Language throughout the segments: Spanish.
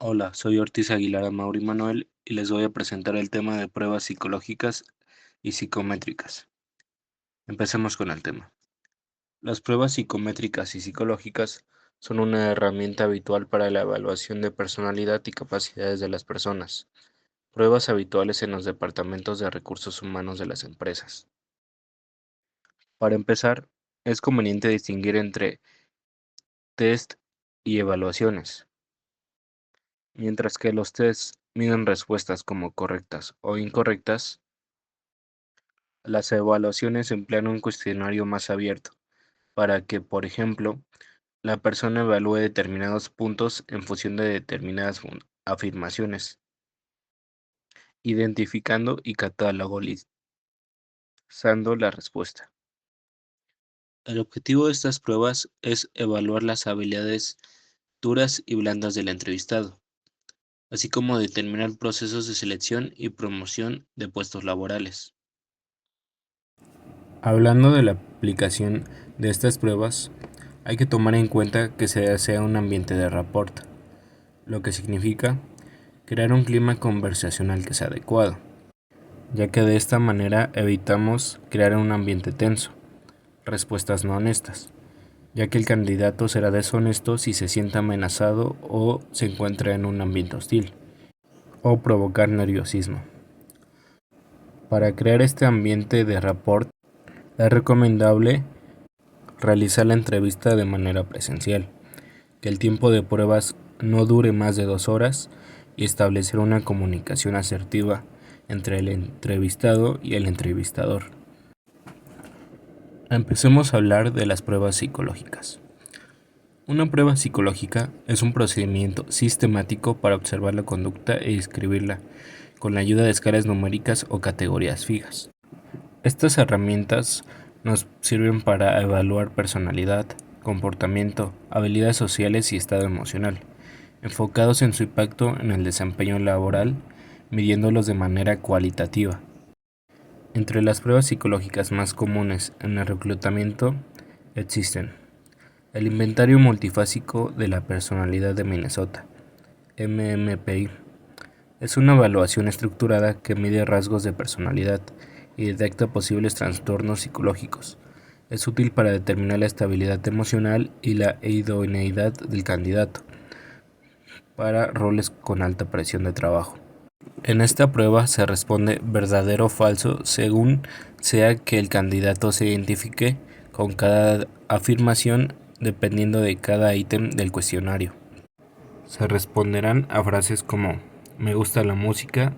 Hola, soy Ortiz Aguilar Mauri Manuel y les voy a presentar el tema de pruebas psicológicas y psicométricas. Empecemos con el tema. Las pruebas psicométricas y psicológicas son una herramienta habitual para la evaluación de personalidad y capacidades de las personas, pruebas habituales en los departamentos de recursos humanos de las empresas. Para empezar, es conveniente distinguir entre test y evaluaciones. Mientras que los tests miden respuestas como correctas o incorrectas, las evaluaciones emplean un cuestionario más abierto para que, por ejemplo, la persona evalúe determinados puntos en función de determinadas afirmaciones, identificando y catalogizando la respuesta. El objetivo de estas pruebas es evaluar las habilidades duras y blandas del entrevistado, así como determinar procesos de selección y promoción de puestos laborales. Hablando de la aplicación de estas pruebas, hay que tomar en cuenta que se desea un ambiente de rapport, lo que significa crear un clima conversacional que sea adecuado, ya que de esta manera evitamos crear un ambiente tenso, respuestas no honestas, ya que el candidato será deshonesto si se siente amenazado o se encuentra en un ambiente hostil, o provocar nerviosismo. Para crear este ambiente de rapport, es recomendable realizar la entrevista de manera presencial, que el tiempo de pruebas no dure más de 2 horas y establecer una comunicación asertiva entre el entrevistado y el entrevistador. Empecemos a hablar de las pruebas psicológicas. Una prueba psicológica es un procedimiento sistemático para observar la conducta e describirla con la ayuda de escalas numéricas o categorías fijas. Estas herramientas nos sirven para evaluar personalidad, comportamiento, habilidades sociales y estado emocional, enfocados en su impacto en el desempeño laboral, midiéndolos de manera cualitativa. Entre las pruebas psicológicas más comunes en el reclutamiento existen el Inventario Multifásico de la Personalidad de Minnesota, MMPI. Es una evaluación estructurada que mide rasgos de personalidad y detecta posibles trastornos psicológicos. Es útil para determinar la estabilidad emocional y la idoneidad del candidato para roles con alta presión de trabajo. En esta prueba se responde verdadero o falso según sea que el candidato se identifique con cada afirmación dependiendo de cada ítem del cuestionario. Se responderán a frases como me gusta la música,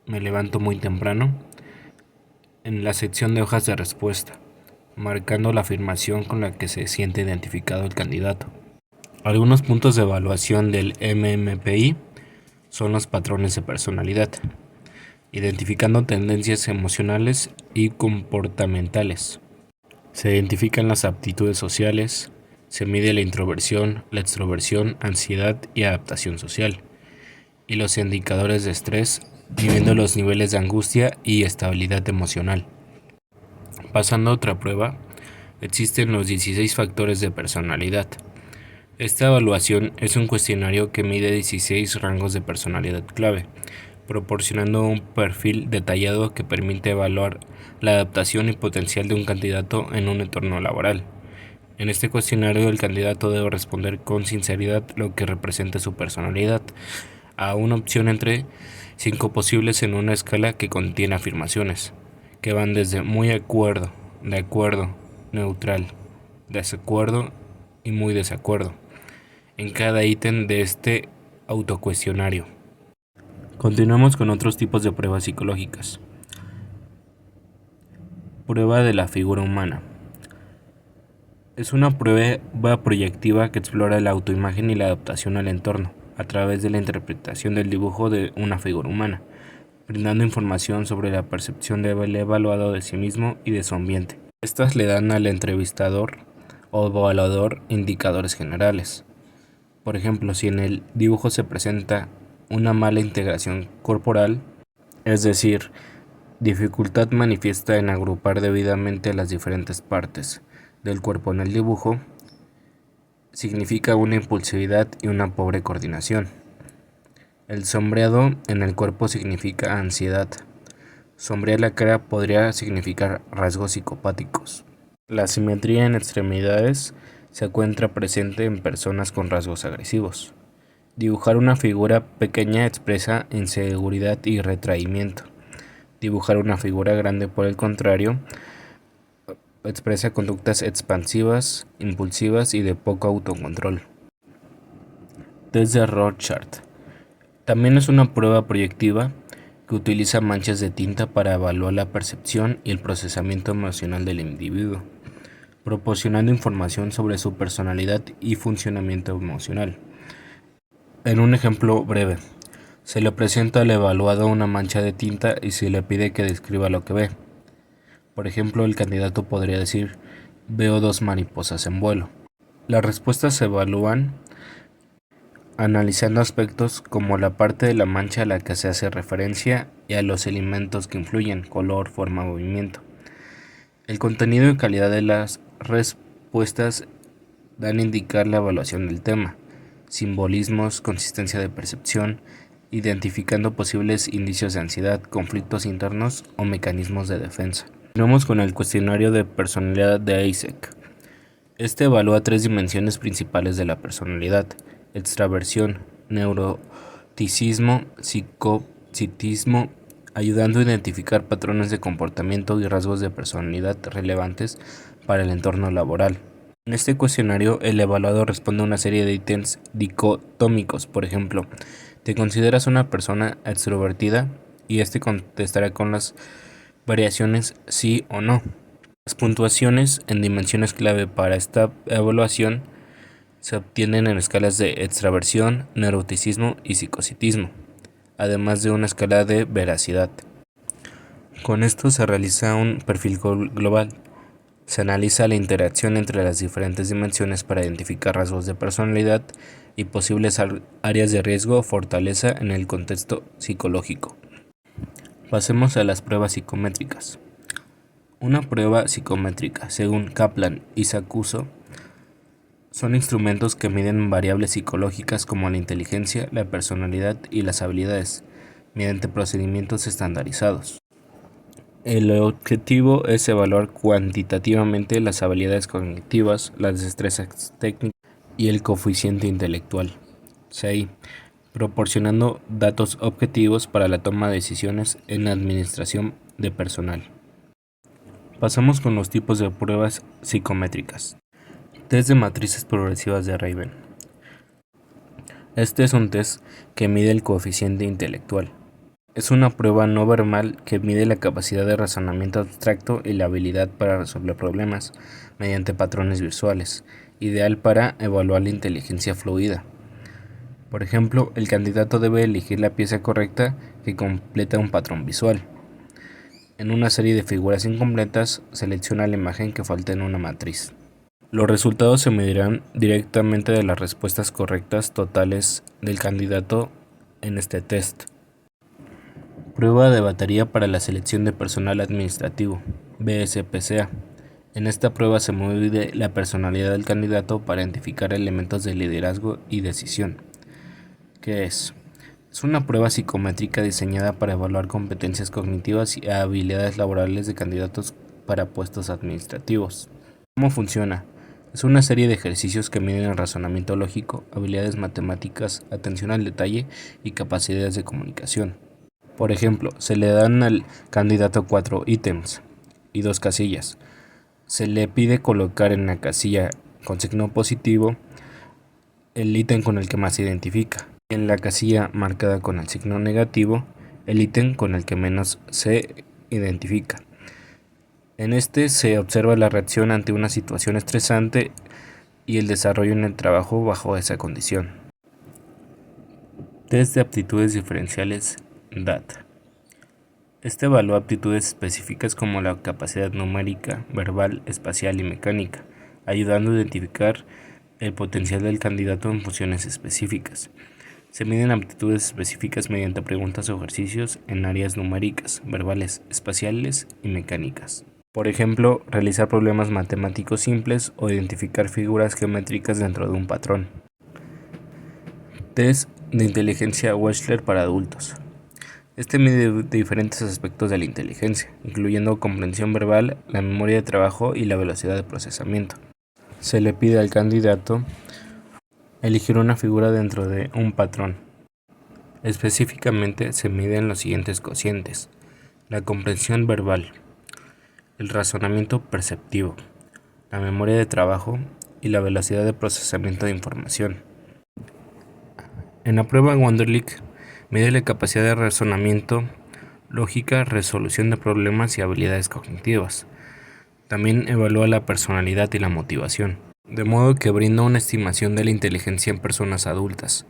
me levanto muy temprano, en la sección de hojas de respuesta, marcando la afirmación con la que se siente identificado el candidato. Algunos puntos de evaluación del MMPI son los patrones de personalidad, identificando tendencias emocionales y comportamentales. Se identifican las aptitudes sociales, se mide la introversión, la extroversión, ansiedad y adaptación social, y los indicadores de estrés, midiendo los niveles de angustia y estabilidad emocional. Pasando a otra prueba, existen los 16 factores de personalidad. Esta evaluación es un cuestionario que mide 16 rangos de personalidad clave, proporcionando un perfil detallado que permite evaluar la adaptación y potencial de un candidato en un entorno laboral. En este cuestionario el candidato debe responder con sinceridad lo que representa su personalidad, a una opción entre 5 posibles en una escala que contiene afirmaciones, que van desde muy de acuerdo, neutral, desacuerdo y muy desacuerdo, en cada ítem de este autocuestionario. Continuamos con otros tipos de pruebas psicológicas. Prueba de la figura humana. Es una prueba proyectiva que explora la autoimagen y la adaptación al entorno, a través de la interpretación del dibujo de una figura humana, brindando información sobre la percepción del evaluado de sí mismo y de su ambiente. Estas le dan al entrevistador o evaluador indicadores generales. Por ejemplo, si en el dibujo se presenta una mala integración corporal, es decir, dificultad manifiesta en agrupar debidamente las diferentes partes del cuerpo en el dibujo, significa una impulsividad y una pobre coordinación. El sombreado en el cuerpo significa ansiedad. Sombrear la cara podría significar rasgos psicopáticos. La simetría en extremidades se encuentra presente en personas con rasgos agresivos. Dibujar una figura pequeña expresa inseguridad y retraimiento. Dibujar una figura grande, por el contrario, expresa conductas expansivas, impulsivas y de poco autocontrol. Test de Rorschach. También es una prueba proyectiva que utiliza manchas de tinta para evaluar la percepción y el procesamiento emocional del individuo, proporcionando información sobre su personalidad y funcionamiento emocional. En un ejemplo breve, se le presenta al evaluado una mancha de tinta y se le pide que describa lo que ve. Por ejemplo, el candidato podría decir: veo 2 mariposas en vuelo. Las respuestas se evalúan analizando aspectos como la parte de la mancha a la que se hace referencia y a los elementos que influyen: color, forma, movimiento. El contenido y calidad de las respuestas dan a indicar la evaluación del tema, simbolismos, consistencia de percepción, identificando posibles indicios de ansiedad, conflictos internos o mecanismos de defensa. Continuamos con el cuestionario de personalidad de Eysenck. Este evalúa 3 dimensiones principales de la personalidad: extraversión, neuroticismo, psicocitismo, ayudando a identificar patrones de comportamiento y rasgos de personalidad relevantes para el entorno laboral. En este cuestionario, el evaluado responde a una serie de ítems dicotómicos. Por ejemplo, ¿te consideras una persona extrovertida? Y este contestará con las variaciones sí o no. Las puntuaciones en dimensiones clave para esta evaluación se obtienen en escalas de extraversión, neuroticismo y psicocitismo, además de una escala de veracidad. Con esto se realiza un perfil global. Se analiza la interacción entre las diferentes dimensiones para identificar rasgos de personalidad y posibles áreas de riesgo o fortaleza en el contexto psicológico. Pasemos a las pruebas psicométricas. Una prueba psicométrica, según Kaplan y Sakuso, son instrumentos que miden variables psicológicas como la inteligencia, la personalidad y las habilidades, mediante procedimientos estandarizados. El objetivo es evaluar cuantitativamente las habilidades cognitivas, las destrezas técnicas y el coeficiente intelectual, CI, proporcionando datos objetivos para la toma de decisiones en la administración de personal. Pasamos con los tipos de pruebas psicométricas. Test de matrices progresivas de Raven. Este es un test que mide el coeficiente intelectual. Es una prueba no verbal que mide la capacidad de razonamiento abstracto y la habilidad para resolver problemas mediante patrones visuales, ideal para evaluar la inteligencia fluida. Por ejemplo, el candidato debe elegir la pieza correcta que completa un patrón visual. En una serie de figuras incompletas, selecciona la imagen que falta en una matriz. Los resultados se medirán directamente de las respuestas correctas totales del candidato en este test. Prueba de batería para la selección de personal administrativo, BSPCA. En esta prueba se mide la personalidad del candidato para identificar elementos de liderazgo y decisión. ¿Qué es? Es una prueba psicométrica diseñada para evaluar competencias cognitivas y habilidades laborales de candidatos para puestos administrativos. ¿Cómo funciona? Es una serie de ejercicios que miden el razonamiento lógico, habilidades matemáticas, atención al detalle y capacidades de comunicación. Por ejemplo, se le dan al candidato 4 ítems y 2 casillas. Se le pide colocar en la casilla con signo positivo el ítem con el que más se identifica, y en la casilla marcada con el signo negativo el ítem con el que menos se identifica. En este se observa la reacción ante una situación estresante y el desarrollo en el trabajo bajo esa condición. Test de aptitudes diferenciales DAT. Este evalúa aptitudes específicas como la capacidad numérica, verbal, espacial y mecánica, ayudando a identificar el potencial del candidato en funciones específicas. Se miden aptitudes específicas mediante preguntas o ejercicios en áreas numéricas, verbales, espaciales y mecánicas. Por ejemplo, realizar problemas matemáticos simples o identificar figuras geométricas dentro de un patrón. Test de inteligencia Wechsler para adultos. Este mide diferentes aspectos de la inteligencia, incluyendo comprensión verbal, la memoria de trabajo y la velocidad de procesamiento. Se le pide al candidato elegir una figura dentro de un patrón. Específicamente se miden los siguientes cocientes: la comprensión verbal, el razonamiento perceptivo, la memoria de trabajo y la velocidad de procesamiento de información. En la prueba Wonderlic mide la capacidad de razonamiento, lógica, resolución de problemas y habilidades cognitivas. También evalúa la personalidad y la motivación, de modo que brinda una estimación de la inteligencia en personas adultas.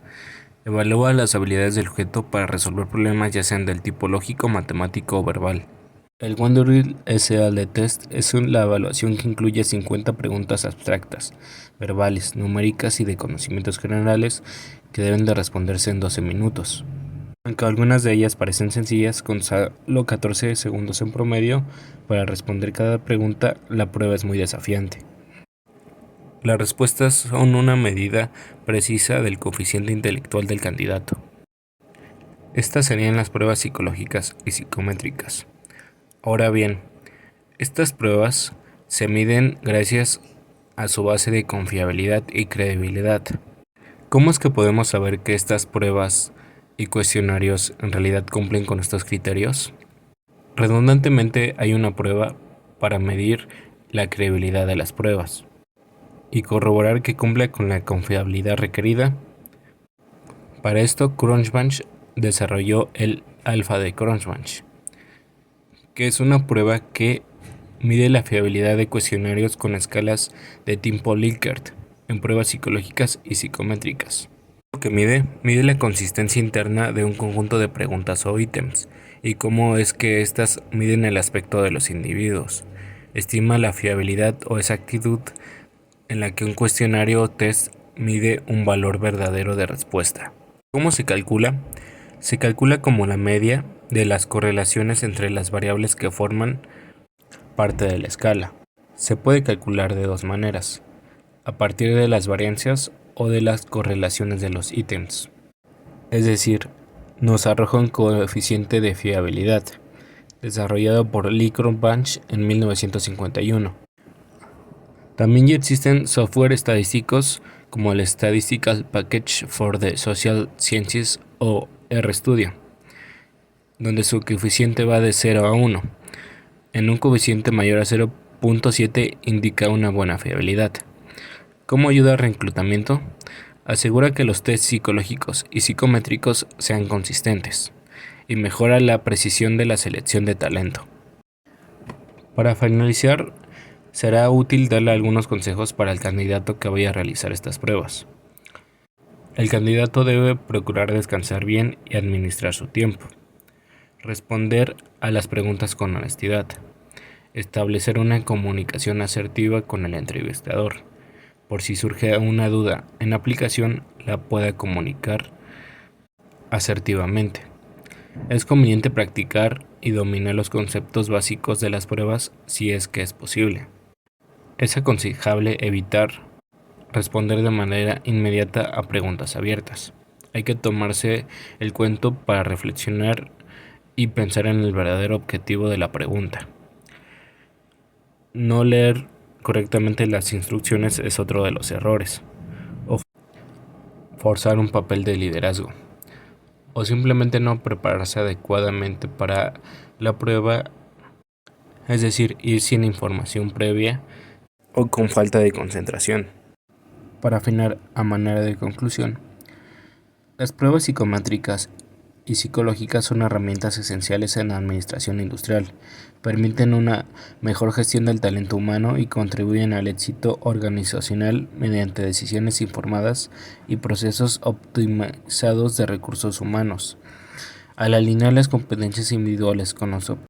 Evalúa las habilidades del sujeto para resolver problemas ya sean del tipo lógico, matemático o verbal. El Wonderlic SAL Test es la evaluación que incluye 50 preguntas abstractas, verbales, numéricas y de conocimientos generales que deben de responderse en 12 minutos. Aunque algunas de ellas parecen sencillas, con solo 14 segundos en promedio para responder cada pregunta, la prueba es muy desafiante. Las respuestas son una medida precisa del coeficiente intelectual del candidato. Estas serían las pruebas psicológicas y psicométricas. Ahora bien, estas pruebas se miden gracias a su base de confiabilidad y credibilidad. ¿Cómo es que podemos saber que estas pruebas y cuestionarios en realidad cumplen con estos criterios? Redundantemente hay una prueba para medir la credibilidad de las pruebas y corroborar que cumpla con la confiabilidad requerida. Para esto, Crunchbunch desarrolló el alfa de Crunchbunch, que es una prueba que mide la fiabilidad de cuestionarios con escalas de Timpo-Likert en pruebas psicológicas y psicométricas. Lo que mide la consistencia interna de un conjunto de preguntas o ítems y cómo es que éstas miden el aspecto de los individuos. Estima la fiabilidad o exactitud en la que un cuestionario o test mide un valor verdadero de respuesta. ¿Cómo se calcula? Se calcula como la media de las correlaciones entre las variables que forman parte de la escala. Se puede calcular de dos maneras: a partir de las variancias o de las correlaciones de los ítems. Es decir, nos arroja un coeficiente de fiabilidad, desarrollado por Lee Crunchbunch en 1951. También ya existen software estadísticos como el Statistical Package for the Social Sciences o RStudio, donde su coeficiente va de 0 a 1. En un coeficiente mayor a 0.7 indica una buena fiabilidad. ¿Cómo ayuda al reclutamiento? Asegura que los tests psicológicos y psicométricos sean consistentes y mejora la precisión de la selección de talento. Para finalizar, será útil darle algunos consejos para el candidato que vaya a realizar estas pruebas. El candidato debe procurar descansar bien y administrar su tiempo. Responder a las preguntas con honestidad. Establecer una comunicación asertiva con el entrevistador. Por si surge una duda en la aplicación, la pueda comunicar asertivamente. Es conveniente practicar y dominar los conceptos básicos de las pruebas si es que es posible. Es aconsejable evitar responder de manera inmediata a preguntas abiertas. Hay que tomarse el cuento para reflexionar y pensar en el verdadero objetivo de la pregunta. No leer correctamente las instrucciones es otro de los errores. O forzar un papel de liderazgo. O simplemente no prepararse adecuadamente para la prueba, es decir, ir sin información previa o con falta de concentración. Para afinar a manera de conclusión, las pruebas psicométricas y psicológicas son herramientas esenciales en la administración industrial, permiten una mejor gestión del talento humano y contribuyen al éxito organizacional mediante decisiones informadas y procesos optimizados de recursos humanos. Al alinear las competencias individuales con los